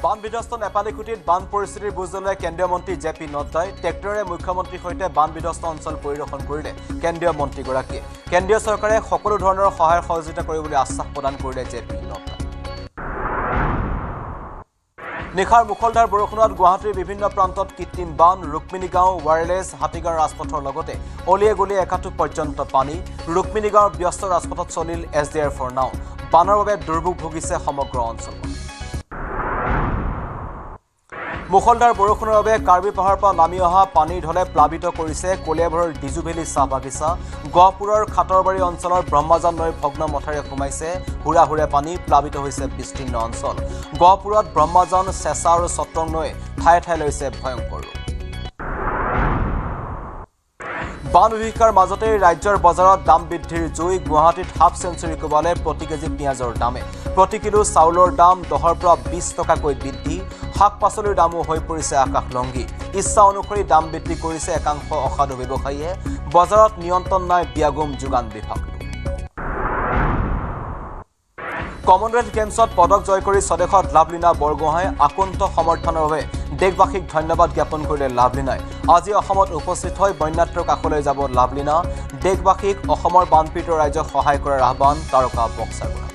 বান বিধ্বস্ত নেপালী খুঁটিত বান পৰিস্থিতিৰ বুজ ল'লে কেন্দ্ৰীয় মন্ত্ৰী জে.পি. নড্ডাই ট্ৰেক্টৰে মুখ্যমন্ত্ৰীৰ সৈতে বান বিধ্বস্ত অঞ্চল পৰিদৰ্শন কৰিলে কেন্দ্ৰীয় মন্ত্ৰীগৰাকীয়ে। কেন্দ্ৰীয় চৰকাৰে সকলো ধৰণৰ সহায় সহযোগিতা কৰিবলৈ আশ্বাস প্ৰদান কৰিলে জে.পি. নড্ডাই। নিশাৰ মুখলধাৰ বৰষুণত গুৱাহাটীৰ বিভিন্ন প্ৰান্তত কৃত্ৰিম বান, ৰুক্মিণীগাঁও, ৱায়াৰলেছ, হাতীগাঁও ৰাজপথৰ লগতে অলিয়ে গলিয়ে একাঠু পৰ্যন্ত পানী। ৰুক্মিণীগাঁৱৰ ব্যস্ত ৰাজপথত চলিল SDR-4 নাও। বানৰ বাবে দুৰ্ভোগ ভুগিছে সমগ্ৰ অঞ্চলখন। মুখলধাৰ বৰষুণৰ বাবে কাৰ্বি পাহাৰৰ পৰা নামি অহা পানীৰ ঢলে প্লাবিত কৰিছে কলিয়াবৰৰ ডিজু ভেলী চাহ বাগিচা। গহপুৰৰ খাটৰবাৰী অঞ্চলৰ ব্ৰহ্মাজান নৈৰ ভগ্ন মথাৰে সোমাইছে হুৰাহুৰে পানী, প্লাবিত হৈছে বিস্তীৰ্ণ অঞ্চল। গহপুৰত ব্ৰহ্মাজান, চেঁচা আৰু চট্ৰং নৈ ঠায়ে ঠায়ে লৈছে ভয়ংকৰ ৰূপ। বান বিভীষিকাৰ মাজতে ৰাজ্যৰ বজাৰত দাম বৃদ্ধিৰ জুই। গুৱাহাটীত হাফ চেঞ্চুৰী কোবালে প্ৰতি কেজি পিঁয়াজৰ দামে। প্ৰতি কিলো চাউলৰ দাম 10ৰ পৰা 20 টকাকৈ বৃদ্ধি। শাক পাচলিৰ দামো হৈ পৰিছে আকাশলংঘী। ইচ্ছা অনুসৰি দাম বৃদ্ধি কৰিছে একাংশ অসাধু ব্যৱসায়ীয়ে। বজাৰত নিয়ন্ত্ৰণ নাই বিয়াগুম যোগান বিভাগ। কমনৱেলথ গেমছত পদক জয় কৰি স্বদেশত লাভলীনা বৰগোহাঁই। আকণ্ঠ সমৰ্থনৰ বাবে দেশবাসীক ধন্যবাদ জ্ঞাপন কৰিলে লাভলীনাই। আজি অসমত উপস্থিত হৈ বন্যাত্ৰৰ কাষলৈ যাব লাভলীনা। দেশবাসীক অসমৰ বানপীড়িত ৰাইজক সহায় কৰাৰ আহ্বান তাৰকা বক্সাৰ পৰা।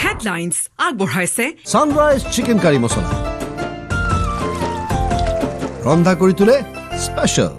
হেডলাইন্স আগবঢ়াইছে সানৰাইজ চিকেন কাৰী মছলা, ৰন্ধা কৰি তোলে স্পেচিয়েল।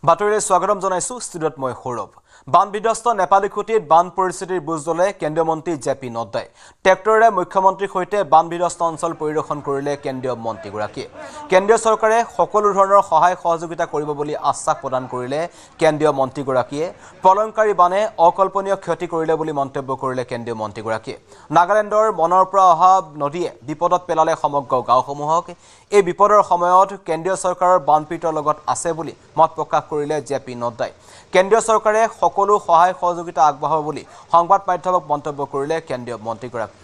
বাতৰিলৈ স্বাগতম জনাইছো। ষ্টুডিঅ'ত মই সৌৰভ। বান বিধ্বস্ত নেপালী খুঁটিত বান পৰিস্থিতিৰ বুজ ল'লে কেন্দ্ৰীয় মন্ত্ৰী জে.পি. নড্ডাই। ট্ৰেক্টৰেৰে মুখ্যমন্ত্ৰীৰ সৈতে বান বিধ্বস্ত অঞ্চল পৰিদৰ্শন কৰিলে কেন্দ্ৰীয় মন্ত্ৰীগৰাকীয়ে। কেন্দ্ৰীয় চৰকাৰে সকলো ধৰণৰ সহায় সহযোগিতা কৰিব বুলি আশ্বাস প্ৰদান কৰিলে কেন্দ্ৰীয় মন্ত্ৰীগৰাকীয়ে। প্ৰলয়ংকাৰী বানে অকল্পনীয় ক্ষতি কৰিলে বুলি মন্তব্য কৰিলে কেন্দ্ৰীয় মন্ত্ৰীগৰাকীয়ে। নাগালেণ্ডৰ মনৰ পৰা অহা নদীয়ে বিপদত পেলালে সমগ্ৰ গাঁওসমূহক। এই বিপদৰ সময়ত কেন্দ্ৰীয় চৰকাৰৰ বানপীড়িতৰ লগত আছে বুলি মত প্ৰকাশ কৰিলে জে.পি. নড্ডাই। কেন্দ্ৰীয় চৰকাৰে সকলো সহায় সহযোগিতা আগবঢ়াব বুলি সংবাদ মাধ্যমক মন্তব্য কৰিলে কেন্দ্ৰীয় মন্ত্ৰীগৰাকী।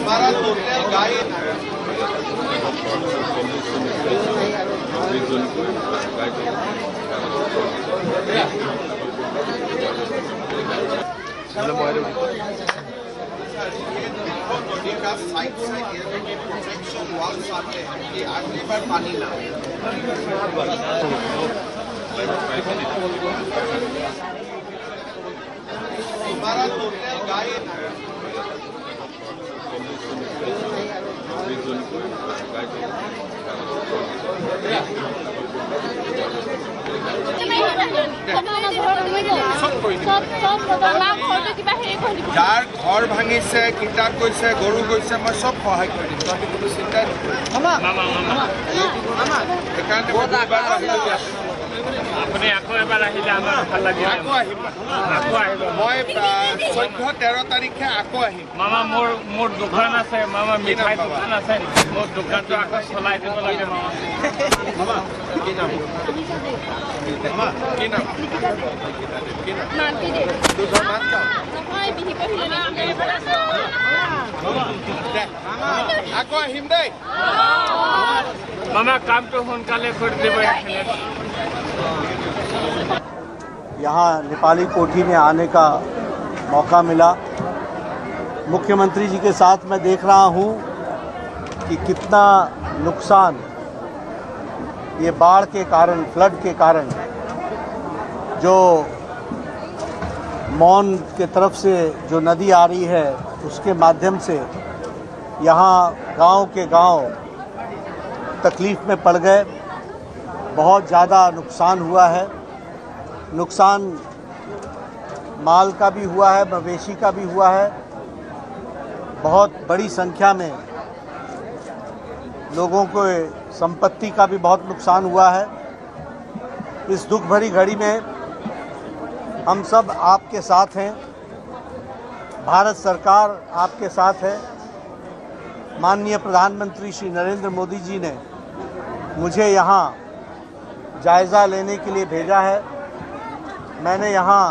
हमारा टोटल गाय नदी का साइड से प्रोटेक्शन वॉल आते हैं कि अगली बार पानी ना हमारा टोटल गाय যাৰ ঘৰ ভাঙিছে, কিতা কৈছে, গৰু গৈছে, মই চব সহায় কৰি দিম। তহঁতি কোনো চিন্তাই আপুনি আকৌ এবাৰ আহিলে আমাৰ ভাল লাগিব। আকৌ আহিম, মই 14-13 তাৰিখে আকৌ আহিম। মামা মোৰ দোকান আছে, মামা মিঠাই দোকান আছে, মোৰ দোকানটো আকৌ চলাই দিব লাগে মামা। কি নাম? কি নাম? আকৌ আহিম দেই। মামা কামটো সোনকালে কৰি দিব। यहाँ नेपाली कोठी में आने का मौका मिला। मुख्यमंत्री जी के साथ मैं देख रहा हूँ कि कितना नुकसान ये बाढ़ के कारण, फ्लड के कारण, जो मौन के तरफ से जो नदी आ रही है उसके माध्यम से यहाँ गांव के गांव तकलीफ़ में पड़ गए। बहुत ज़्यादा नुकसान हुआ है। नुकसान माल का भी हुआ है, मवेशी का भी हुआ है। बहुत बड़ी संख्या में लोगों को संपत्ति का भी बहुत नुकसान हुआ है। इस दुख भरी घड़ी में हम सब आपके साथ हैं, भारत सरकार आपके साथ है। माननीय प्रधानमंत्री श्री नरेंद्र मोदी जी ने मुझे यहाँ जायज़ा लेने के लिए भेजा है। मैंने यहाँ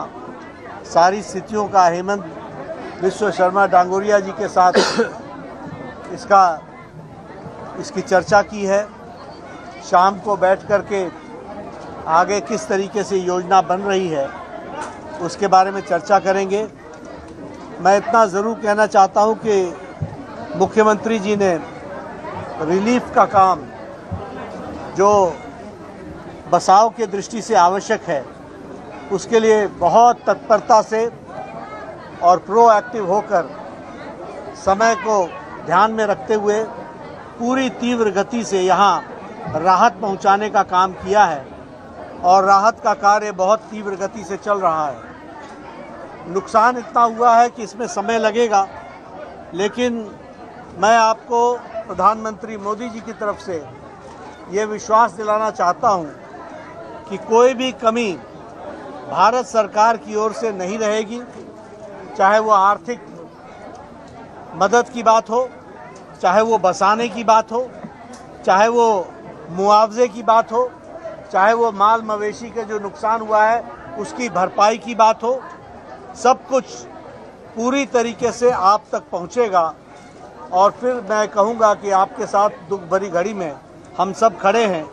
सारी स्थितियों का हेमंत विश्व शर्मा डांगोरिया जी के साथ इसकी चर्चा की है। शाम को बैठ कर के आगे किस तरीके से योजना बन रही है उसके बारे में चर्चा करेंगे। मैं इतना ज़रूर कहना चाहता हूँ कि मुख्यमंत्री जी ने रिलीफ का काम जो बचाव के दृष्टि से आवश्यक है उसके लिए बहुत तत्परता से और प्रोएक्टिव होकर समय को ध्यान में रखते हुए पूरी तीव्र गति से यहाँ राहत पहुँचाने का काम किया है और राहत का कार्य बहुत तीव्र गति से चल रहा है। नुकसान इतना हुआ है कि इसमें समय लगेगा, लेकिन मैं आपको प्रधानमंत्री मोदी जी की तरफ से ये विश्वास दिलाना चाहता हूँ कि कोई भी कमी भारत सरकार की ओर से नहीं रहेगी, चाहे वो आर्थिक मदद की बात हो, चाहे वो बसाने की बात हो, चाहे वो मुआवजे की बात हो, चाहे वो माल मवेशी के जो नुकसान हुआ है उसकी भरपाई की बात हो। सब कुछ पूरी तरीके से आप तक पहुंचेगा और फिर मैं कहूंगा कि आपके साथ दुख भरी घड़ी में हम सब खड़े हैं।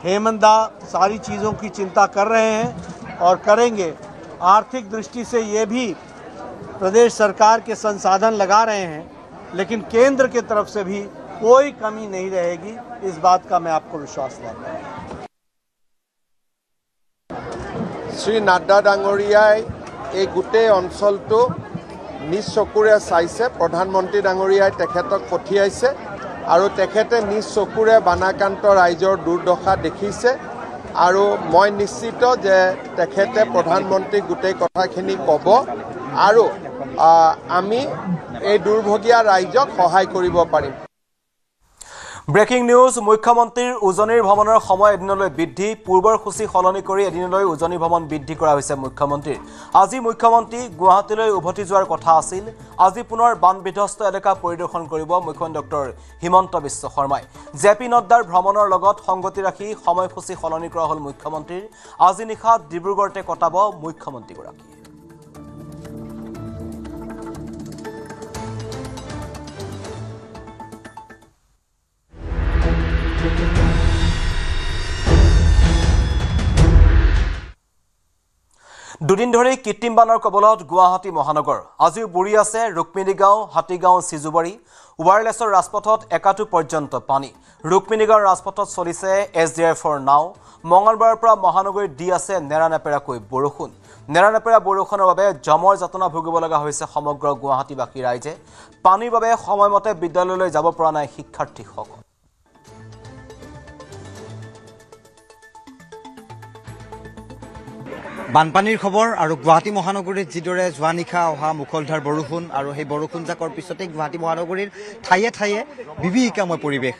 हेमंत दा सारी चीज़ों की चिंता कर रहे हैं और करेंगे। आर्थिक दृष्टि से ये भी प्रदेश सरकार के संसाधन लगा रहे हैं, लेकिन केंद्र की तरफ से भी कोई कमी नहीं रहेगी, इस बात का मैं आपको विश्वास दिलाता हूँ। শ্ৰী নাড্ডা ডাঙৰীয়াই এই গোটেই অঞ্চলটো নিজ চকুৰে চাইছে। প্ৰধানমন্ত্ৰী ডাঙৰীয়াই তেখেতক পঠিয়াইছে আৰু তেখেতে নিজ চকুৰে বানাক্ৰান্ত ৰাইজৰ দুৰ্দশা দেখিছে আৰু মই নিশ্চিত যে তেখেতে প্ৰধানমন্ত্ৰীক গোটেই কথাখিনি ক'ব আৰু আমি এই দুৰ্ভগীয়া ৰাইজক সহায় কৰিব পাৰিম। Breaking news. মুখ্যমন্ত্ৰীৰ উজনিৰ ভ্ৰমণৰ সময় এদিনলৈ বৃদ্ধি। পূৰ্বৰ সূচী সলনি কৰি এদিনলৈ উজনি ভ্ৰমণ বৃদ্ধি কৰা হৈছে মুখ্যমন্ত্ৰীৰ। আজি মুখ্যমন্ত্ৰী গুৱাহাটীলৈ উভতি যোৱাৰ কথা আছিল। আজি পুনৰ বান বিধ্বস্ত এলেকা পৰিদৰ্শন কৰিব মুখ্যমন্ত্ৰী ডক্টৰ হিমন্ত বিশ্ব শৰ্মাই। জেপি নড্ডাৰ ভ্ৰমণৰ লগত সংগতি ৰাখি সময়সূচী সলনি কৰা হ'ল মুখ্যমন্ত্ৰীৰ। আজি নিশা ডিব্ৰুগড়তে কটাব মুখ্যমন্ত্ৰীগৰাকী। দুদিন ধৰি কৃত্ৰিম বানৰ কবলত গুৱাহাটী মহানগৰ। আজিও বুৰি আছে ৰুক্মিণীগাঁও, হাতীগাঁও, চিজুবাৰী। ৱায়াৰলেছৰ ৰাজপথত একাটো পৰ্যন্ত পানী। ৰুক্মিণীগাঁৱৰ ৰাজপথত চলিছে SDFৰ নাও। মঙলবাৰৰ পৰা মহানগৰীত দি আছে নেৰানেপেৰাকৈ বৰষুণ। নেৰানেপেৰা বৰষুণৰ বাবে জমৰ যাতনা ভুগিব লগা হৈছে সমগ্ৰ গুৱাহাটীবাসী ৰাইজে। পানীৰ বাবে সময়মতে বিদ্যালয়লৈ যাব পৰা নাই শিক্ষাৰ্থীসকল। বানপানীৰ খবৰ আৰু গুৱাহাটী মহানগৰীত যিদৰে যোৱা নিশা অহা মুখলধাৰ বৰষুণ আৰু সেই বৰষুণ জাকৰ পিছতে গুৱাহাটী মহানগৰীৰ ঠায়ে ঠায়ে বিভীষিকাময় পৰিৱেশ।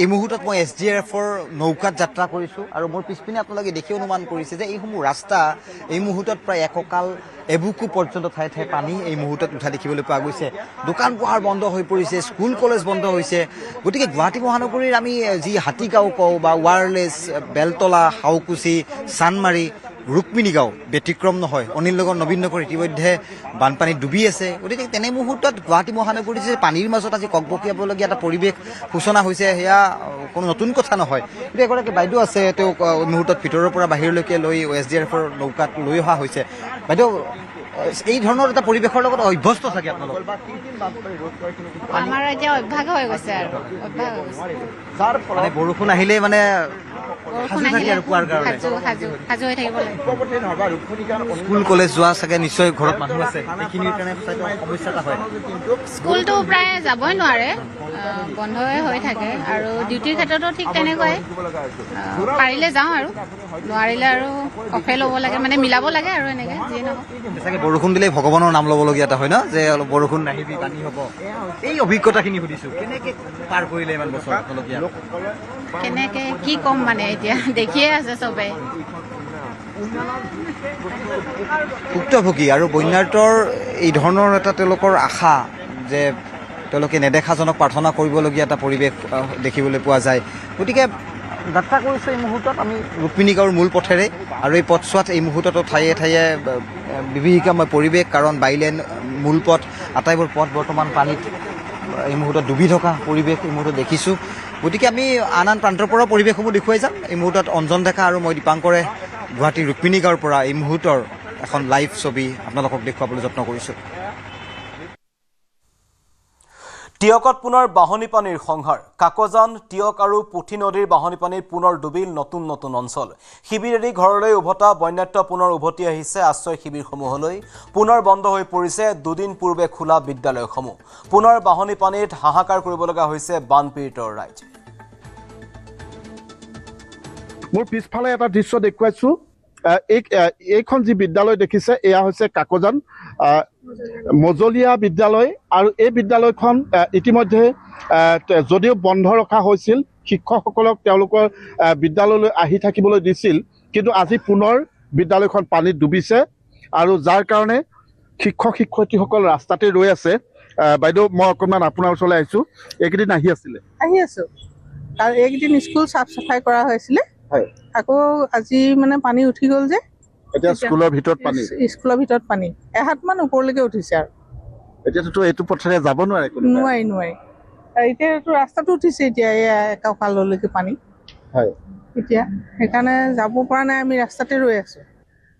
এই মুহূৰ্তত মই SDFৰ নৌকাত যাত্ৰা কৰিছোঁ আৰু মোৰ পিছপিনে আপোনালোকে দেখি অনুমান কৰিছে যে এইসমূহ ৰাস্তা এই মুহূৰ্তত প্ৰায় এককাল এবুকু পৰ্যন্ত ঠায়ে ঠায়ে পানী এই মুহূৰ্তত উঠা দেখিবলৈ পোৱা গৈছে। দোকান পোহাৰ বন্ধ হৈ পৰিছে, স্কুল কলেজ বন্ধ হৈছে। গতিকে গুৱাহাটী মহানগৰীৰ আমি যি হাতীগাঁও কওঁ বা ৱায়াৰলেছ, বেলতলা, হাউকুচি, চানমাৰী, ৰুক্মিণীগাঁও ব্যতিক্ৰম নহয়। অনিল নগৰ, নবীন নগৰ ইতিমধ্যে বানপানীত ডুবি আছে। গতিকে তেনে মুহূৰ্তত গুৱাহাটী মহানগৰীত যে পানীৰ মাজত আজি ককবকীয়াবলগীয়া এটা পৰিৱেশ সূচনা হৈছে সেয়া কোনো নতুন কথা নহয়। কিন্তু এগৰাকী বাইদেউ আছে, তেওঁক মুহূৰ্তত ভিতৰৰ পৰা বাহিৰলৈকে লৈ SDFৰ নৌকাত লৈ অহা হৈছে। বাইদেউ, এই ধৰণৰ এটা পৰিৱেশৰ লগত অভ্যস্ত থাকে আপোনালোক? আমাৰ এতিয়া অভ্যাস হৈ গৈছে আৰু অভ্যাস হৈ গৈছে। যাৰ ফলত বৰষুণ আহিলে মানে স্কুল কলেজ যোৱা চাগে নিশ্চয় ঘৰত মানুহ আছে, সেইখিনিৰ কাৰণে সমস্যা এটা হয়। স্কুলটো প্ৰায় যাবই নোৱাৰে, বন্ধই হৈ থাকে আৰু ডিউটিৰ ক্ষেত্ৰতো ঠিক তেনেকুৱাই। পাৰিলে যাওঁ আৰু নোৱাৰিলে আৰু অফে ল'ব লাগে, মানে মিলাব লাগে আৰু এনেকৈ যিয়ে নহওক। চাগে বৰষুণ দিলে ভগৱানৰ নাম ল'বলগীয়া এটা হয় ন, যে অলপ বৰষুণ নাহিবি পানী হ'ব। এই অভিজ্ঞতাখিনি সুধিছোঁ, কেনেকৈ পাৰ কৰিলে ইমান বছৰ আপোনালোকে? কেনেকৈ কি ক'ম মানে, এতিয়া দেখিয়ে আছে চবেই। ভুক্তভোগী আৰু বন্যাৰ্তৰ এই ধৰণৰ এটা তেওঁলোকৰ আশা যে তেওঁলোকে নেদেখাজনক প্ৰাৰ্থনা কৰিবলগীয়া এটা পৰিৱেশ দেখিবলৈ পোৱা যায়। গতিকে যাত্ৰা কৰিছোঁ এই মুহূৰ্তত আমি ৰুক্মিণী গাঁৱৰ মূল পথেৰে, আৰু এই পথছোৱাত এই মুহূৰ্ততো ঠায়ে ঠায়ে বিভীষিকাময় পৰিৱেশ, কাৰণ বাইলেন মূল পথ আটাইবোৰ পথ বৰ্তমান পানীত এই মুহূৰ্তত ডুবি থকা পৰিৱেশ এই মুহূৰ্তত দেখিছোঁ। গতিকে আমি আন আন প্ৰান্তৰ পৰাও পৰিৱেশসমূহ দেখুৱাই যাম। এই মুহূৰ্তত অঞ্জন ডেকা আৰু মই দীপাংকৰে গুৱাহাটীৰ ৰুক্মিণী গাঁৱৰ পৰা এই মুহূৰ্তৰ এখন লাইভ ছবি আপোনালোকক দেখুৱাবলৈ যত্ন কৰিছোঁ। টিয়কত পুনৰ বাঢ়নী পানীৰ সংহাৰ। কাকজান, টিয়ক আৰু পুঠি নদীৰ বাঢ়নী পানীত পুনৰ ডুবিল নতুন নতুন অঞ্চল। শিবিৰ এৰি ঘৰলৈ উভতা বন্যাত্য পুনৰ উভতি আহিছে আশ্ৰয় শিবিৰসমূহলৈ। পুনৰ বন্ধ হৈ পৰিছে দুদিন পূৰ্বে খোলা বিদ্যালয়সমূহ। পুনৰ বাঢ়নী পানীত হাহাকাৰ কৰিবলগা হৈছে বানপীড়িতৰ ৰাইজ। মোৰ পিছফালে এটা দৃশ্য দেখুৱাইছোঁ। এইখন যি বিদ্যালয় দেখিছে এয়া হৈছে কাকজান মজলীয়া বিদ্যালয়, আৰু এই বিদ্যালয়খন ইতিমধ্যে যদিও বন্ধ ৰখা হৈছিল, শিক্ষকসকলক তেওঁলোকৰ বিদ্যালয়লৈ আহি থাকিবলৈ দিছিল, কিন্তু আজি পুনৰ বিদ্যালয়খন পানীত ডুবিছে, আৰু যাৰ কাৰণে শিক্ষক শিক্ষয়িত্ৰীসকল ৰাস্তাতে ৰৈ আছে। বাইদেউ, মই অকণমান আপোনাৰ ওচৰলৈ আহিছোঁ। এইকেইদিন আহি আছোঁ, আৰু এইকেইদিন স্কুল চাফ চাফাই কৰা হৈছিলে। আকৌ আজি মানে পানী উঠি গ'ল যে, এতিয়া স্কুলৰ ভিতৰত পানী এহাতমান ওপৰলৈকে উঠিছে, আৰু এতিয়াতো এইটো পথেৰে যাব নোৱাৰে। নোৱাৰি এতিয়াতো ৰাস্তাটো উঠিছে, এতিয়া এয়া কঁকাললৈকে পানী। এতিয়া সেইকাৰণে যাব পৰা নাই, আমি ৰাস্তাতে ৰৈ আছো।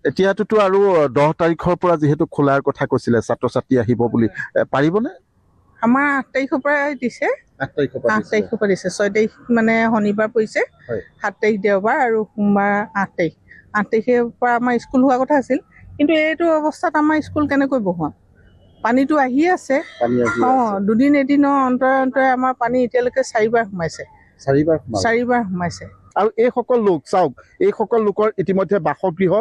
এতিয়াতো আৰু 10 তাৰিখৰ পৰা যিহেতু খোলাৰ কথা কৈছিলে, ছাত্ৰ ছাত্ৰী আহিব বুলি, পাৰিবনে? আমাৰ 8 তাৰিখৰ পৰা দিছে। 8 তাৰিখৰ পৰা দিছে। 6 তাৰিখ মানে শনিবাৰ পৰিছে, 7 তাৰিখ দেওবাৰ, আৰু সোমবাৰ 8 তাৰিখ। 8 তাৰিখৰ পৰা আমাৰ স্কুল হোৱা কথা আছিল, কিন্তু এইটো অৱস্থাত আমাৰ স্কুল কেনেকৈ বহোৱাম? পানীটো আহি আছে। দুদিন এদিনৰ অন্তৰে আমাৰ পানী এতিয়ালৈকে 4বাৰ সোমাইছে। 4বাৰ সোমাইছে। আৰু এইসকল লোক চাওক, এইসকল লোকৰ ইতিমধ্যে বাসগৃহ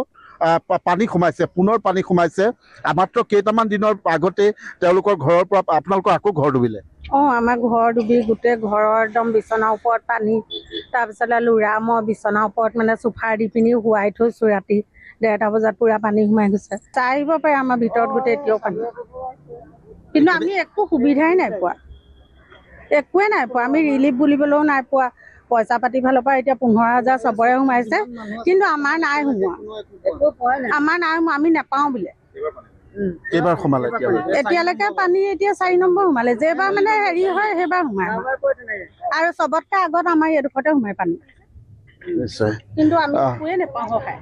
পানী সোমাইছে, পুনৰ পানী সোমাইছে। মাত্ৰ কেইটামান দিনৰ আগতে তেওঁলোকৰ ঘৰৰ পৰা আপোনালোকৰ আকৌ ঘৰ ডুবিলে। আমাৰ ঘৰ ডুবি গোটেই ঘৰৰ একদম বিচনাৰ ওপৰত পানী। তাৰপিছতে ল'ৰা মই বিচনাৰ ওপৰত মানে চোফাৰ দি পিনি শুৱাই থৈছোঁ। ৰাতি 1:30 বজাত পুৰা পানী সোমাই গৈছে। চাই আহিব পাৰে আমাৰ ভিতৰত গোটেই এতিয়াও পানী, কিন্তু আমি একো সুবিধাই নাই পোৱা, একোৱে নাই পোৱা। আমি ৰিলিফ বুলিবলৈও নাই পোৱা। পইচা পাতি ফালৰ পৰা এতিয়া 15,000 চবৰে সোমাইছে, কিন্তু আমাৰ নাই সোমোৱা। আমি নাপাওঁ বোলে। কেইবাৰ সোমালে এতিয়ালৈকে পানী? এতিয়া 4 নম্বৰ সোমালে। যেইবাৰ মানে হেৰি হয় সেইবাৰ সোমাই, আৰু চবতকে আগত আমাৰ এডোখৰতে সোমাই পানী, কিন্তু আমি একোৱে নাপাওঁ সহায়।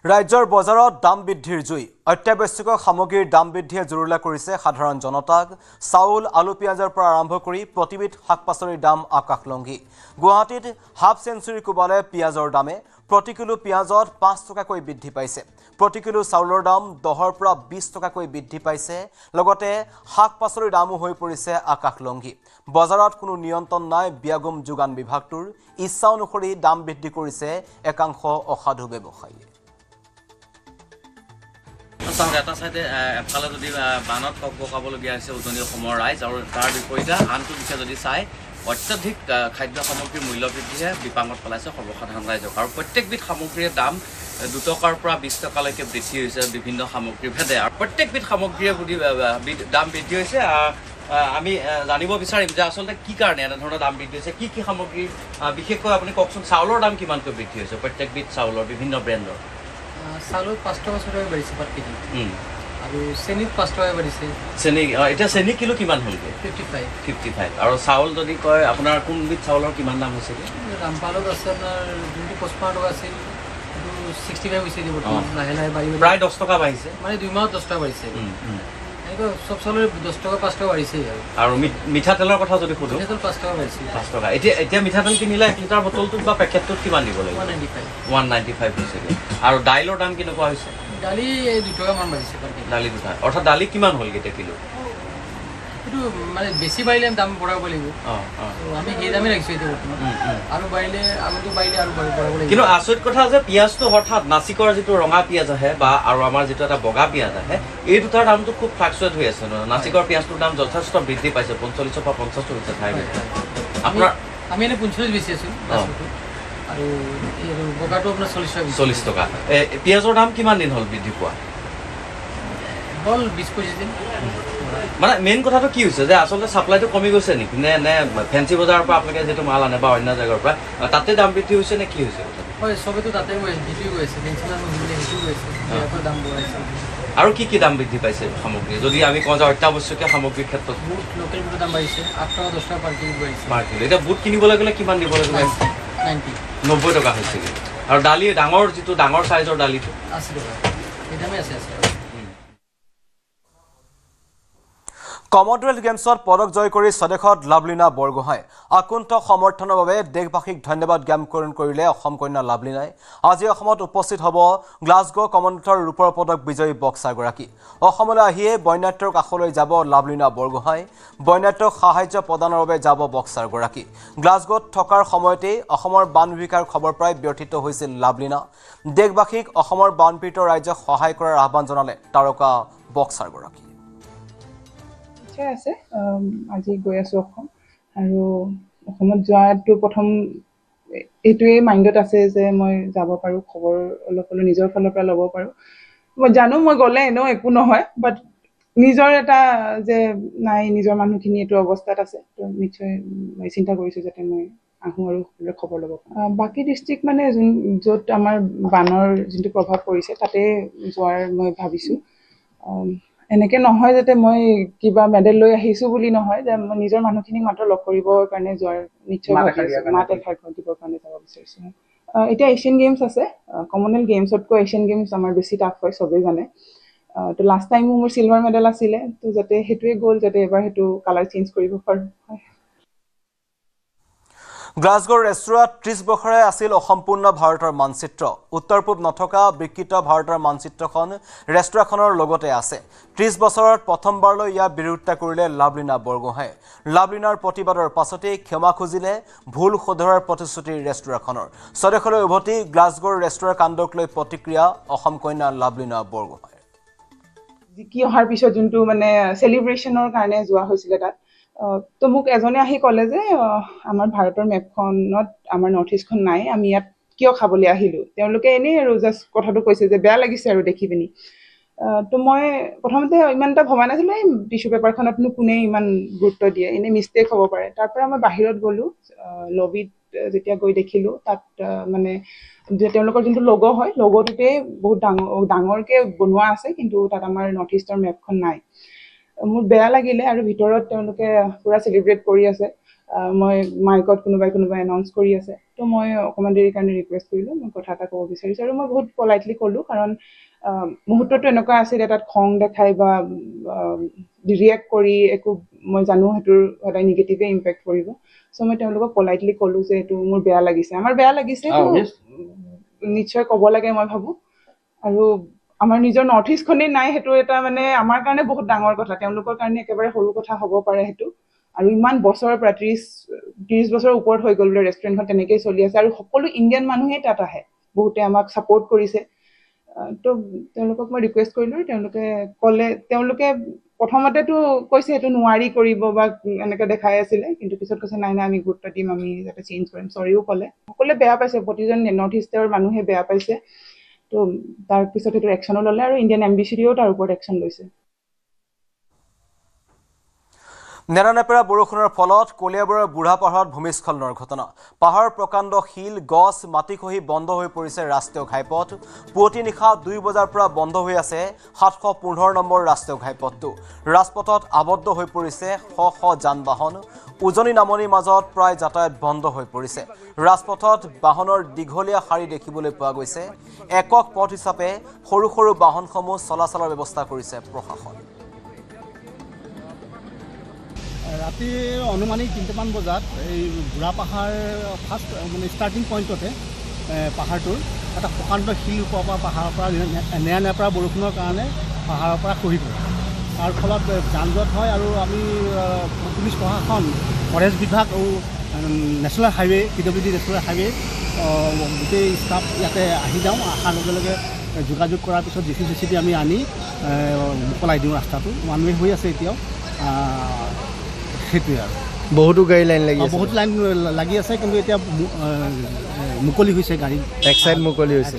ৰাজ্যৰ বজাৰত দাম বৃদ্ধিৰ জুই। অত্যাৱশ্যকীয় সামগ্ৰীৰ দাম বৃদ্ধিয়ে জুৰুলা কৰিছে সাধাৰণ জনতাক। চাউল, আলু, পিঁয়াজৰ পৰা আৰম্ভ কৰি প্ৰতিবিধ শাক পাচলিৰ দাম আকাশলংঘী। গুৱাহাটীত হাফ চেঞ্চুৰী কোবালে পিঁয়াজৰ দামে। প্ৰতি কিলো পিঁয়াজত 5 টকাকৈ বৃদ্ধি পাইছে। প্ৰতি কিলো চাউলৰ দাম 10ৰ পৰা 20 টকাকৈ বৃদ্ধি পাইছে। লগতে শাক পাচলিৰ দামো হৈ পৰিছে আকাশলংঘী। বজাৰত কোনো নিয়ন্ত্ৰণ নাই বিয়াগুম যোগান বিভাগটোৰ। ইচ্ছা অনুসৰি দাম বৃদ্ধি কৰিছে একাংশ অসাধু ব্যৱসায়ীয়ে। এটা চাইডে এফালে যদি বানত কক বকাবলগীয়া হৈছে উজনি অসমৰ ৰাইজ, আৰু তাৰ বিপৰীতে আনটো দিশে যদি চাই অত্যাধিক খাদ্য সামগ্ৰীৰ মূল্য বৃদ্ধিয়ে বিপাঙত পেলাইছে সৰ্বসাধাৰণ ৰাইজক। আৰু প্ৰত্যেকবিধ সামগ্ৰীৰ দাম 2 টকাৰ পৰা 20 টকালৈকে বৃদ্ধি হৈছে বিভিন্ন সামগ্ৰীৰ ভেদে। আৰু প্ৰত্যেকবিধ সামগ্ৰীয়ে দাম বৃদ্ধি হৈছে। আমি জানিব বিচাৰিম যে আচলতে কি কাৰণে এনেধৰণৰ দাম বৃদ্ধি হৈছে, কি সামগ্ৰী বিশেষকৈ আপুনি কওকচোন। চাউলৰ দাম কিমানকৈ বৃদ্ধি হৈছে প্ৰত্যেকবিধ চাউলৰ বিভিন্ন ব্ৰেণ্ডৰ? চাউলত 5 টকা 6 টকা বাঢ়িছে পাৰ কেজি, আৰু চেনিত 5 টকা বাঢ়িছে। চেনি এতিয়া চেনি কিলো কিমান হ'লগৈ? 55। আৰু চাউল যদি কয় আপোনাৰ কোনবিধ চাউলৰ কিমান দাম হৈছে? ৰামপালত আছে আপোনাৰ যোনটো 55 টকা আছিল, সেইটো 65 হৈছে। লাহে লাহে বাঢ়ি প্ৰায় 10 টকা বাঢ়িছে, মানে 2 মাহত 10 টকা বাঢ়িছে। এনেকুৱা চব চাউলৰ 10 টকা 5 টকা বাঢ়িছে। আৰু মিঠাতেলৰ কথা যদি সোধো, মিঠাতেল 5 টকা বাঢ়িছে। 5 টকা। এতিয়া মিঠাতেল কিনিলে 1 লিটাৰ বটলটোত বা পেকেটটোত কিমান দিব লাগিব? 195 হৈছে। আৰু দাইলৰ দাম কেনেকুৱা হৈছে? দালি 2 টকা মান বাঢ়িছে। দালি 2 টকা, অৰ্থাৎ দালি কিমান হ'লগৈ এতিয়া কিলো? এইটো মানে বেছি বাঢ়িলে দাম বঢ়াব লাগিব আমি সেই দামে ৰাখিছোঁ এতিয়া বৰ্তমান আৰু বাঢ়িলে আগতো বাঢ়িলে আৰু বঢ়াব লাগিব কিন্তু আচৰিত কথা যে পিঁয়াজটো হঠাৎ নাচিকৰ যিটো ৰঙা পিঁয়াজ আহে বা আৰু আমাৰ যিটো এটা বগা পিঁয়াজ আহে এই দুটাৰ দামটো খুব ফ্লাকচুৱেট হৈ আছে নাচিকৰ পিঁয়াজটোৰ দাম যথেষ্ট বৃদ্ধি পাইছে 45 পৰা 50 হৈছে ঠাই আপোনাৰ আমি এনেই 45 বেছি আছোঁ আৰু বগাটো আপোনাৰ 40 টকা পিঁয়াজৰ দাম কিমান দিন হ'ল বৃদ্ধি পোৱা হ'ল 20-25 দিন মানে মেইন কথাটো কি হৈছে যে আচলতে চাপ্লাইটো কমি গৈছে নেকি নে নে ফেঞ্চি বজাৰৰ পৰা আপোনালোকে যিটো মাল আনে বা অন্য জেগাৰ পৰা তাতে দাম বৃদ্ধি হৈছে নে কি হৈছে হয় চবেতো তাতে গৈ আছে বিক্ৰী গৈ আছে ফেঞ্চি দাম সেইটো গৈ আছে ইয়াৰ দাম বঢ়াইছে আৰু কি দাম বৃদ্ধি পাইছে সামগ্ৰী যদি আমি কওঁ যে অত্যাৱশ্যকীয় সামগ্ৰীৰ ক্ষেত্ৰত বুট লোকেল বুটৰ দাম বাঢ়িছে 8 টকা 10 টকা পাৰ কেজি বাঢ়িছে পাৰ কিলো এতিয়া বুট কিনিবলৈ গ'লে কিমান দিব লাগিব 90 টকা হৈছে আৰু দালি ডাঙৰ চাইজৰ দালিটো 80 টকা এই দামে আছে কমনৱেলথ গেমছত পদক জয় কৰি স্বদেশত লাভলীনা বৰগোহাঁই আকুণ্ঠ সমৰ্থনৰ বাবে দেশবাসীক ধন্যবাদ জ্ঞাপন কৰিলে অসম কন্যা লাভলীনাই আজি অসমত উপস্থিত হ'ব গ্লাছগো কমনৱেলথৰ ৰূপৰ পদক বিজয়ী বক্সাৰগৰাকী অসমলৈ আহিয়ে বন্যাত্ৰৰ কাষলৈ যাব লাভলীনা বৰগোহাঁই বন্যাত্ৰক সাহায্য প্ৰদানৰ বাবে যাব বক্সাৰগৰাকী গ্লাছগোত থকাৰ সময়তেই অসমৰ বান বিভীষিকাৰ খবৰ প্ৰায় ব্যৰ্থিত হৈছিল লাভলীনা দেশবাসীক অসমৰ বানপীড়িত ৰাজ্যক সহায় কৰাৰ আহ্বান জনালে তাৰকা বক্সাৰগৰাকী আছে আজি গৈ আছোঁ অসম আৰু অসমত যোৱাটো প্ৰথম এইটোৱেই মাইণ্ডত আছে যে মই যাব পাৰোঁ খবৰ অলপ হ'লেও নিজৰ ফালৰ পৰা ল'ব পাৰোঁ মই জানো মই গ'লে এনেও একো নহয় বাট নিজৰ এটা যে নাই নিজৰ মানুহখিনি এইটো অৱস্থাত আছে তো নিশ্চয় মই চিন্তা কৰিছোঁ যাতে মই আহোঁ আৰু সকলোৰে খবৰ ল'ব পাৰোঁ বাকী ডিষ্ট্ৰিক্ট মানে য'ত আমাৰ বানৰ যোনটো প্ৰভাৱ পৰিছে তাতে যোৱাৰ মই ভাবিছোঁ এনেকৈ নহয় যাতে মই কিবা মেডেল লৈ আহিছোঁ বুলি নহয় যে মই নিজৰ মানুহখিনিক মাত্ৰ লগ কৰিবৰ কাৰণে যোৱাৰ নিশ্চয় মাত এষাৰ দিবৰ কাৰণে যাব বিচাৰিছোঁ এতিয়া এছিয়ান গেমছ আছে কমনৱেলথ গেমছতকৈ এছিয়ান গেমছ আমাৰ বেছি টাফ হয় চবেই জানে তো লাষ্ট টাইমো মোৰ চিলভাৰ মেডেল আছিলে তো যাতে সেইটোৱে গ'ল যাতে এবাৰ সেইটো কালাৰ চেঞ্জ কৰিব পাৰোঁ গ্লাছগোৰ ৰেষ্টুৰাত 30 বছৰে আছিল অসম্পূৰ্ণ ভাৰতৰ মানচিত্ৰ উত্তৰ পূব নথকা বিকৃত ভাৰতৰ মানচিত্ৰখন ৰেষ্টুৰাখনৰ লগতে আছে 30 বছৰত প্ৰথমবাৰলৈ ইয়াৰ বিৰোধিতা কৰিলে লাভলীনা বৰগোহাঁই লাভলীনাৰ প্ৰতিবাদৰ পাছতেই ক্ষমা খুজিলে ভুল শুধৰোৱাৰ প্ৰতিশ্ৰুতি ৰেষ্টুৰাখনৰ স্বদেশলৈ উভতি গ্লাছগোৰ ৰেষ্টুৰাৰ কাণ্ডক লৈ প্ৰতিক্ৰিয়া অসম কন্যা লাভলীনা বৰগোহাঁই জিকি অহাৰ পিছত যোনটো মানে চেলিব্ৰেশ্যনৰ কাৰণে যোৱা হৈছিলে তাত তো মোক এজনে আহি ক'লে যে আমাৰ ভাৰতৰ মেপখনত আমাৰ নৰ্থ ইষ্টখন নাই আমি ইয়াত কিয় খাবলৈ আহিলোঁ তেওঁলোকে এনেই আৰু জাষ্ট কথাটো কৈছে যে বেয়া লাগিছে আৰু দেখি পিনি তো মই প্ৰথমতে ইমান এটা ভবা নাছিলোঁ এই টিচু পেপাৰখনতনো কোনে ইমান গুৰুত্ব দিয়ে এনেই মিষ্টেক হ'ব পাৰে তাৰ পৰা মই বাহিৰত গ'লোঁ লবিত যেতিয়া গৈ দেখিলোঁ তাত মানে যে তেওঁলোকৰ যোনটো লগো হয় লগোটোতে বহুত ডাঙৰকৈ বনোৱা আছে কিন্তু তাত আমাৰ নৰ্থ ইষ্টৰ মেপখন নাই মোৰ বেয়া লাগিলে আৰু ভিতৰত তেওঁলোকে পুৰা চেলিব্ৰেট কৰি আছে মই মাইকত কোনোবাই এনাউন্স কৰি আছে তো মই অকণমান দেৰিৰ কাৰণে ৰিকুৱেষ্ট কৰিলোঁ মই কথা এটা ক'ব বিচাৰিছোঁ আৰু মই বহুত পলাইটলি ক'লোঁ কাৰণ মুহূৰ্তটো এনেকুৱা আছিলে তাত খং দেখাই বা ৰিয়েক্ট কৰি একো মই জানো সেইটোৰ সদায় নিগেটিভে ইম্পেক্ট কৰিব চ' মই তেওঁলোকক পলাইটলি ক'লোঁ যে এইটো মোৰ বেয়া লাগিছে আমাৰ বেয়া লাগিছে নিশ্চয় ক'ব লাগে মই ভাবোঁ আৰু আমাৰ নিজৰ নৰ্থ ইষ্টখনেই নাই সেইটো এটা মানে আমাৰ কাৰণে বহুত ডাঙৰ কথা তেওঁলোকৰ কাৰণে একেবাৰে সৰু কথা হ'ব পাৰে সেইটো আৰু ইমান বছৰৰ পৰা 30 বছৰৰ ওপৰত হৈ গ'ল বোলে ৰেষ্টুৰেণ্টখন তেনেকেই চলি আছে আৰু সকলো ইণ্ডিয়ান মানুহেই তাত আহে বহুতে আমাক ছাপোৰ্ট কৰিছে তো তেওঁলোকক মই ৰিকুৱেষ্ট কৰিলোঁ তেওঁলোকে ক'লে তেওঁলোকে প্ৰথমতেতো কৈছে সেইটো নোৱাৰি কৰিব বা এনেকৈ দেখাই আছিলে কিন্তু পিছত কৈছে নাই আমি গুৰুত্ব দিম আমি যাতে চেঞ্জ কৰিম চৰিও ক'লে সকলোৱে বেয়া পাইছে প্ৰতিজন নৰ্থ ইষ্টৰ মানুহে বেয়া পাইছে তো তাৰ পিছত সেইটো একশ্যনো ল'লে আৰু ইণ্ডিয়ান এম্বেচিডিও তাৰ ওপৰত একশ্যন লৈছে নেৰানেপেৰা বৰষুণৰ ফলত কলিয়াবৰৰ বুঢ়া পাহাৰত ভূমিস্খলনৰ ঘটনা পাহাৰৰ প্ৰকাণ্ড শিল গছ মাটি খহি বন্ধ হৈ পৰিছে ৰাষ্ট্ৰীয় ঘাইপথ পুৱতি নিশা 2 বজাৰ পৰা বন্ধ হৈ আছে 715 নম্বৰ ৰাষ্ট্ৰীয় ঘাইপথটো ৰাজপথত আবদ্ধ হৈ পৰিছে শ যান বাহন উজনি নামনিৰ মাজত প্ৰায় যাতায়াত বন্ধ হৈ পৰিছে ৰাজপথত বাহনৰ দীঘলীয়া শাৰী দেখিবলৈ পোৱা গৈছে একক পথ হিচাপে সৰু সৰু বাহনসমূহ চলাচলৰ ব্যৱস্থা কৰিছে প্ৰশাসন ৰাতি অনুমানিক 3টামান বজাত এই বুঢ়া পাহাৰ ফাৰ্ষ্ট মানে ষ্টাৰ্টিং পইণ্টতে পাহাৰটোৰ এটা প্ৰকাণ্ড শিল ওপৰৰ পৰা পাহাৰৰ পৰা নেৰানেপেৰা বৰষুণৰ কাৰণে পাহাৰৰ পৰা খহি পৰে তাৰ ফলত যান জঁট হয় আৰু আমি পুলিচ প্ৰশাসন ফৰেষ্ট বিভাগ আৰু national highway PWD national highway গোটেই ষ্টাফ ইয়াতে আহি যাওঁ অহাৰ লগে লগে যোগাযোগ কৰাৰ পিছত JCB আমি আনি মোকলাই দিওঁ ৰাস্তাটো ওৱান ৱে হৈ আছে এতিয়াও সেইটোৱে আৰু বহুতো গাড়ী লাইন লাগি আছে বহুত লাইন লাগি আছে কিন্তু এতিয়া মুকলি হৈছে গাড়ী এক সাইড মুকলি হৈছে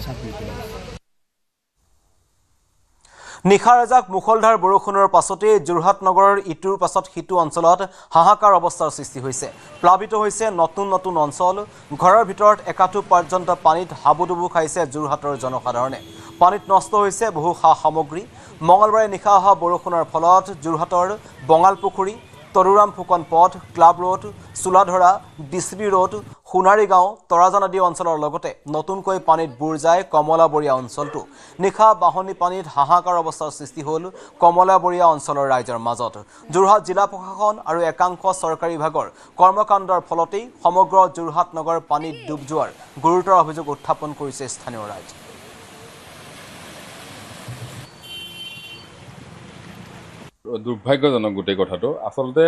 নিশাৰ এজাক মুখলধাৰ বৰষুণৰ পাছতে যোৰহাট নগৰৰ ইটোৰ পাছত সিটো অঞ্চলত হাহাকাৰ অৱস্থাৰ সৃষ্টি হৈছে প্লাবিত হৈছে নতুন অঞ্চল ঘৰৰ ভিতৰত একাঠু পৰ্যন্ত পানীত হাবুডুবু খাইছে যোৰহাটৰ জনসাধাৰণে পানীত নষ্ট হৈছে বহু সামগ্ৰী মঙলবাৰে নিশা অহা বৰষুণৰ ফলত যোৰহাটৰ বঙালপুখুৰী তৰুৰাম ফুকন পথ club road Chuladhara DCB road Sonari গাঁও তৰাজান আদি অঞ্চলৰ লগতে নতুনকৈ পানীত বুৰ যায় কমলাবৰীয়া অঞ্চলটো নিশা বাহনী পানীত হাহাকাৰ অৱস্থাৰ সৃষ্টি হ'ল কমলাবৰীয়া অঞ্চলৰ ৰাইজৰ মাজত যোৰহাট জিলা প্ৰশাসন আৰু একাংশ চৰকাৰী বিভাগৰ কৰ্মকাণ্ডৰ ফলতেই সমগ্ৰ যোৰহাট নগৰ পানীত ডুব যোৱাৰ গুৰুতৰ অভিযোগ উত্থাপন কৰিছে স্থানীয় ৰাইজ দুৰ্ভাগ্যজনক গোটেই কথাটো আচলতে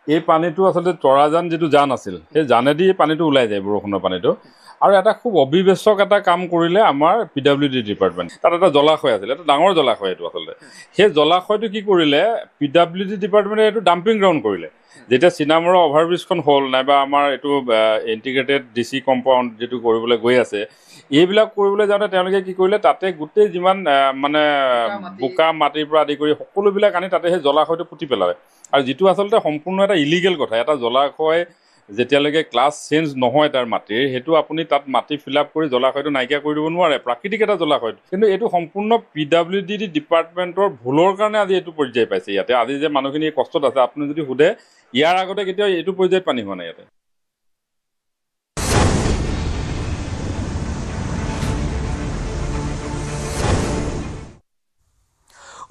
এই পানীটো আচলতে তৰাজান যিটো জান আছিল সেই জানেদি এই পানীটো ওলাই যায় বৰষুণৰ পানীটো আৰু এটা খুব অবিবেচক এটা কাম কৰিলে আমাৰ PWD ডিপাৰ্টমেণ্ট তাত এটা জলাশয় আছিল এটা ডাঙৰ জলাশয় এইটো আচলতে সেই জলাশয়টো কি কৰিলে PWD ডিপাৰ্টমেণ্টে এইটো ডাম্পিং গ্ৰাউণ্ড কৰিলে যেতিয়া চিনামৰা অভাৰব্ৰিজখন হ'ল নাইবা আমাৰ এইটো ইণ্টিগ্ৰেটেড DC কম্পাউণ্ড যিটো কৰিবলৈ গৈ আছে এইবিলাক কৰিবলৈ যাওঁতে তেওঁলোকে কি কৰিলে তাতে গোটেই যিমান মানে বোকা মাটিৰ পৰা আদি কৰি সকলোবিলাক আনি তাতে সেই জলাশয়টো পুতি পেলালে আৰু যিটো আচলতে সম্পূৰ্ণ এটা ইলিগেল কথা এটা জলাশয় যেতিয়ালৈকে ক্লাছ চেঞ্জ নহয় তাৰ মাটিৰ সেইটো আপুনি তাত মাটি ফিল আপ কৰি জলাশয়টো নাইকিয়া কৰি দিব নোৱাৰে প্ৰাকৃতিক এটা জলাশয় কিন্তু এইটো সম্পূৰ্ণ PWD ডিপাৰ্টমেণ্টৰ ভুলৰ কাৰণে আজি এইটো পৰ্যায় পাইছে ইয়াতে আজি যে মানুহখিনি কষ্টত আছে আপুনি যদি সোধে ইয়াৰ আগতে কেতিয়াও এইটো পৰ্যায়ত পানী হোৱা নাই ইয়াতে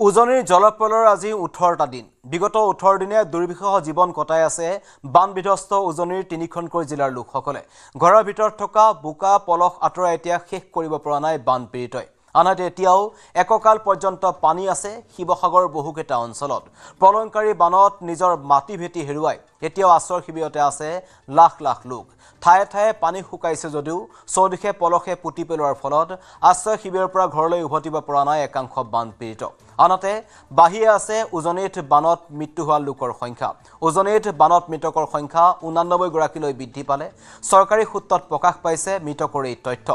উজনিৰ জলপলৰ আজি 18টা দিন বিগত 18 দিনে দুৰ্বিষহ জীৱন কটাই আছে বান বিধ্বস্ত উজনিৰ তিনিখনকৈ জিলাৰ লোকসকলে ঘৰৰ ভিতৰত থকা বোকা পলস আঁতৰাই এতিয়া শেষ কৰিব পৰা নাই বান পীড়িতই আনহাতে এতিয়াও এককাল পৰ্যন্ত পানী আছে শিৱসাগৰ বহুকেইটা অঞ্চলত প্ৰলয়ংকাৰী বানত নিজৰ মাটি ভেটি হেৰুৱাই এতিয়াও আশ্ৰয় শিবিৰতে আছে লাখ লাখ লোক ঠায়ে ঠায়ে পানী শুকাইছে যদিও চৌদিশে পলসে পুতি পেলোৱাৰ ফলত আশ্ৰয় শিবিৰৰ পৰা ঘৰলৈ উভতিব পৰা নাই একাংশ বান পীড়িত আনহাতে বাহিয়ে আছে উজনিত বানত মৃত্যু হোৱা লোকৰ সংখ্যা উজনিত বানত মৃতকৰ সংখ্যা 89 গৰাকীলৈ বৃদ্ধি পালে চৰকাৰী সূত্ৰত প্ৰকাশ পাইছে মৃতকৰ এই তথ্য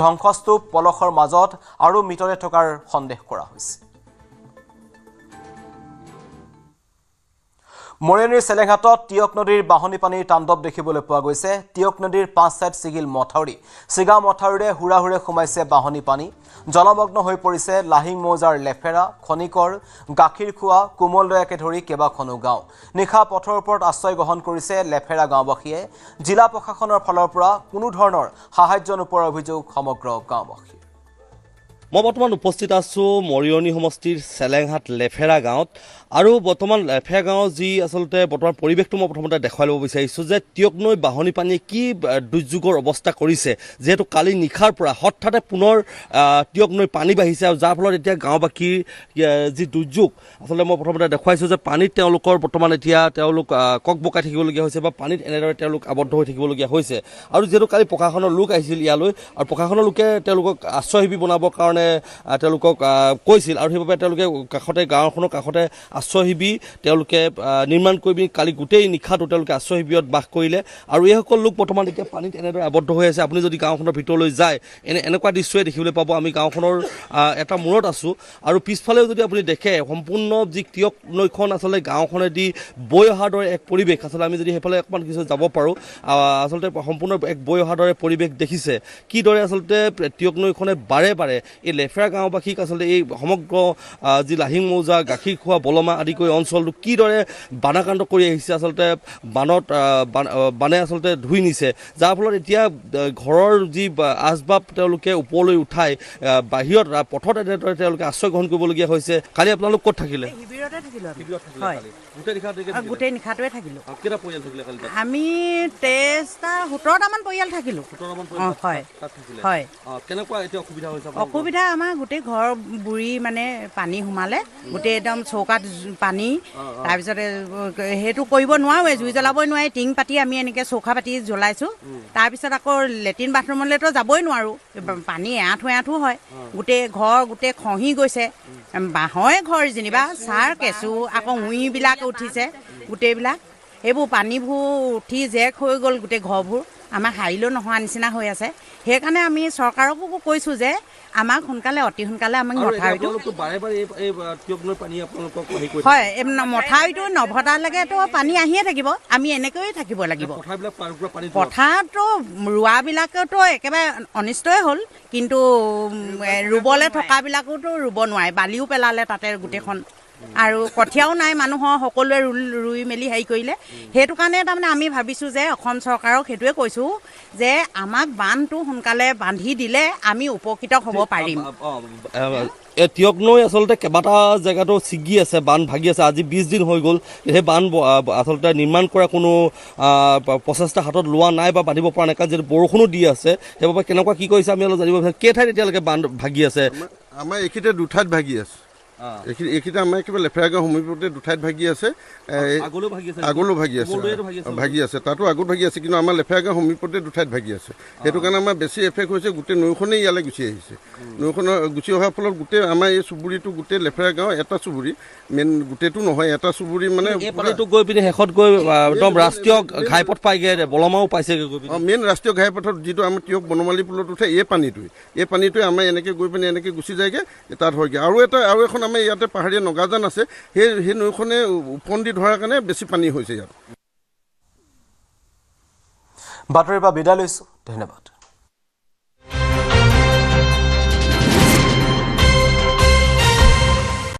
ধ্বংসস্তূপ পলসৰ মাজত আৰু মৃতদেহ থকাৰ সন্দেহ কৰা হৈছে মৰিয়নিৰ চেলেঘাটত টিয়ক নদীৰ বাহনী পানীৰ তাণ্ডৱ দেখিবলৈ পোৱা গৈছে টিয়ক নদীৰ 5 সাইড চিগিল মথাউৰি চিগা মথাউৰিৰে হুৰাহুৰে সোমাইছে বাহনী পানী জলমগ্ন হৈ পৰিছে লাহিং মৌজাৰ লেফেৰা খনিকৰ গাখীৰ খোৱা কোমলদয়াকে ধৰি কেবাখনো গাঁও নিশা পথৰ ওপৰত আশ্ৰয় গ্ৰহণ কৰিছে লেফেৰা গাঁওবাসীয়ে জিলা প্ৰশাসনৰ ফালৰ পৰা কোনো ধৰণৰ সাহায্য নোপোৱাৰ অভিযোগ সমগ্ৰ গাঁওবাসী মই বৰ্তমান উপস্থিত আছোঁ মৰিয়নি সমষ্টিৰ চেলেংহাট লেফেৰা গাঁৱত আৰু বৰ্তমান লেফেৰা গাঁৱৰ যি আচলতে বৰ্তমান পৰিৱেশটো মই প্ৰথমতে দেখুৱাই ল'ব বিচাৰিছোঁ যে টিয়ক নৈ বাহনী পানীয়ে কি দুৰ্যোগৰ অৱস্থা কৰিছে যিহেতু কালি নিশাৰ পৰা হঠাতে পুনৰ টিয়ক নৈ পানী বাঢ়িছে আৰু যাৰ ফলত এতিয়া গাঁওবাসীৰ যি দুৰ্যোগ আচলতে মই প্ৰথমতে দেখুৱাইছোঁ যে পানীত তেওঁলোকৰ বৰ্তমান এতিয়া তেওঁলোক ককবকাই থাকিবলগীয়া হৈছে বা পানীত এনেদৰে তেওঁলোক আবদ্ধ হৈ থাকিবলগীয়া হৈছে আৰু যিহেতু কালি প্ৰশাসনৰ লোক আহিছিল ইয়ালৈ আৰু প্ৰশাসনৰ লোকে তেওঁলোকক আশ্ৰয় শিবিৰ বনাবৰ কাৰণে তেওঁলোকক কৈছিল আৰু সেইবাবে তেওঁলোকে কাষতে গাঁওখনৰ কাষতে আশ্ৰয় শিবিৰ তেওঁলোকে নিৰ্মাণ কৰি কালি গোটেই নিশাটো তেওঁলোকে আশ্ৰয় শিবিৰত বাস কৰিলে আৰু এইসকল লোক বৰ্তমান এতিয়া পানীত এনেদৰে আবদ্ধ হৈ আছে আপুনি যদি গাঁওখনৰ ভিতৰলৈ যায় এনেকুৱা দৃশ্যই দেখিবলৈ পাব আমি গাঁওখনৰ এটা মূৰত আছোঁ আৰু পিছফালেও যদি আপুনি দেখে সম্পূৰ্ণ যি টিয়ক নৈখন আচলতে গাঁওখনেদি বৈ অহাৰ দৰে এক পৰিৱেশ আচলতে আমি যদি সেইফালে অকণমান কিছু যাব পাৰোঁ আচলতে সম্পূৰ্ণ এক বৈ অহাৰ দৰে পৰিৱেশ দেখিছে কিদৰে আচলতে টিয়ক নৈখনে বাৰে বাৰে এই লেফেৰা গাঁওবাসীক আচলতে এই সমগ্ৰ যি লাহিং মৌজা গাখীৰ খোৱা বলমা আদি কৰি অঞ্চলটো কিদৰে বানাকাণ্ড কৰি আহিছে আচলতে বানে আচলতে ধুই নিছে যাৰ ফলত এতিয়া ঘৰৰ যি আচবাব তেওঁলোকে ওপৰলৈ উঠাই বাহিৰত পথত এনেদৰে তেওঁলোকে আশ্ৰয় গ্ৰহণ কৰিবলগীয়া হৈছে কালি আপোনালোক ক'ত থাকিলে গোটেই নিশাটোৱে থাকিলোঁ। কেইটা পৰিয়াল থাকিলে কালি তাত? আমি 17টামান পৰিয়াল থাকিলোঁ। হয় হয়। কেনেকুৱা এতিয়া অসুবিধা হৈছে? অসুবিধা আমাৰ গোটেই ঘৰ বুৰি মানে পানী সোমালে, গোটেই একদম চৌকাত পানী, তাৰপিছতে সেইটো কৰিব নোৱাৰোৱে, জুই জ্বলাবই নোৱাৰি, টিং পাতি আমি এনেকৈ চৌকা পাতি জ্বলাইছোঁ। তাৰপিছত আকৌ লেট্ৰিন বাথৰুমলৈতো যাবই নোৱাৰোঁ, পানী এআঁঠো হয়, গোটেই ঘৰ গোটেই খহি গৈছে। বাঁহৰে ঘৰ যেনিবা, চাৰ কেঁচু আকৌ উঁইবিলাক উঠিছে গোটেইবিলাক, এইবোৰ পানীবোৰ উঠি জেক হৈ গ'ল গোটেই ঘৰবোৰ, আমাৰ সাৰিলেও নোহোৱা নিচিনা হৈ আছে। সেইকাৰণে আমি চৰকাৰকো কৈছোঁ যে আমাক সোনকালে অতি সোনকালে আমাক মথাউৰিটো হয়, মথাউৰিটো নভটালৈকেতো পানী আহিয়ে থাকিব, আমি এনেকৈয়ে থাকিব লাগিব। পথাৰতো ৰোৱাবিলাকেতো একেবাৰে অনিষ্টই হ'ল, কিন্তু ৰুবলৈ থকাবিলাকোতো ৰুব নোৱাৰে, বালিও পেলালে তাতে গোটেইখন, আৰু কঠীয়াও নাই মানুহৰ, সকলোৱে ৰুই মেলি হেৰি কৰিলে। সেইটো কাৰণে তাৰমানে আমি ভাবিছোঁ যে অসম চৰকাৰক সেইটোৱে কৈছোঁ যে আমাক বান্ধটো সোনকালে বান্ধি দিলে আমি উপকৃত হ'ব পাৰিম। টিয়ক নৈ আচলতে কেইবাটা জেগাতো ছিগি আছে, বান্ধ ভাগি আছে, আজি 20 দিন হৈ গ'ল। সেই বান্ধ আচলতে নিৰ্মাণ কৰা কোনো প্ৰচেষ্টা হাতত লোৱা নাই বা বান্ধিব পৰা নাই, কাৰণ যিহেতু বৰষুণো দি আছে, সেইবাবে কেনেকুৱা কি কৰিছে আমি অলপ জানিব বিচাৰিম। কেইঠাইত এতিয়ালৈকে বান্ধ ভাগি আছে? আমাৰ এইখিনিতে দুঠাইত ভাগি আছে, এইখিনিতে আমাৰ একেবাৰে লেফেৰা গাঁও সমীপতে দুঠাইত ভাগি আছে, আগলৈও ভাগি আছে, তাতো আগত ভাগি আছে, কিন্তু আমাৰ লেফেৰা গাঁও সমীপতে দুঠাইত ভাগি আছে। সেইটো কাৰণে আমাৰ বেছি এফেক্ট হৈছে, গোটেই নৈখনেই ইয়ালৈ গুচি আহিছে। নৈখনৰ গুচি অহাৰ ফলত গোটেই আমাৰ এই চুবুৰীটো গোটেই লেফেৰা গাঁও এটা চুবুৰী, মেইন গোটেইটো নহয়, এটা চুবুৰী মানে পানীটো গৈ পিনে শেষত গৈ একদম ৰাষ্ট্ৰীয় ঘাইপথ পাইগে, বলমাও পাইছেগৈ গৈ পিনে। মেইন ৰাষ্ট্ৰীয় ঘাইপথত যিটো আমাৰ টিয়ক বনমালী পুলত উঠে, এই পানীটোৱে আমাৰ এনেকৈ গৈ পিনে এনেকৈ গুচি যায়গৈ, তাত হয়গৈ। আৰু এখন আমাৰ ইয়াতে পাহাৰীয়া নগাজান আছে, সেই নৈখনে ওপন্দি ধৰাৰ কাৰণে বেছি পানী হৈছে ইয়াত। বাতৰিৰ পৰা বিদায় লৈছোঁ, ধন্যবাদ।